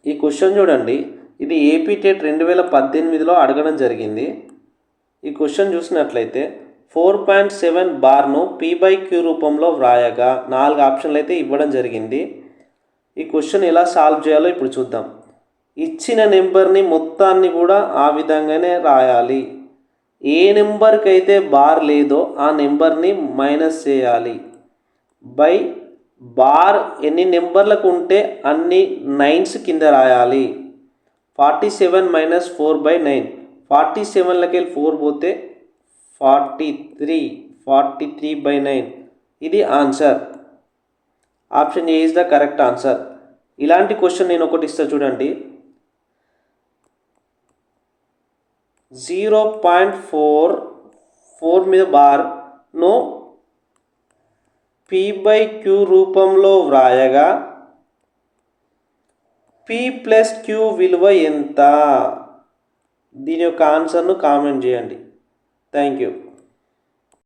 ఈ క్వశ్చన్ చూడండి, ఇది ఏపీ టెట్ 2018లో అడగడం జరిగింది. ఈ క్వశ్చన్ చూసినట్లయితే 4.7 బార్ను P/Q రూపంలో వ్రాయగా 4 ఆప్షన్లు అయితే ఇవ్వడం జరిగింది. ఈ క్వశ్చన్ ఎలా సాల్వ్ చేయాలో ఇప్పుడు చూద్దాం. ఇచ్చిన నెంబర్ని మొత్తాన్ని కూడా ఆ విధంగానే రాయాలి. ఏ నెంబర్కి అయితే బార్ లేదో ఆ నెంబర్ని మైనస్ చేయాలి. బై బార్ ఎన్ని నెంబర్లకు ఉంటే అన్ని నైన్స్ కింద రాయాలి. 47 - 4/9. 47లకి వెళ్ళి 4 పోతే 43. 43/9. ఇది answer. Option A is the correct answer. ఇలాంటి క్వశ్చన్ నేను ఒకటి ఇస్తా చూడండి. 0.44 మీద బార్ను P/Q రూపంలో వ్రాయగా P+Q విలువ ఎంత? దీని యొక్క ఆన్సర్ను కామెంట్ చేయండి. Thank you.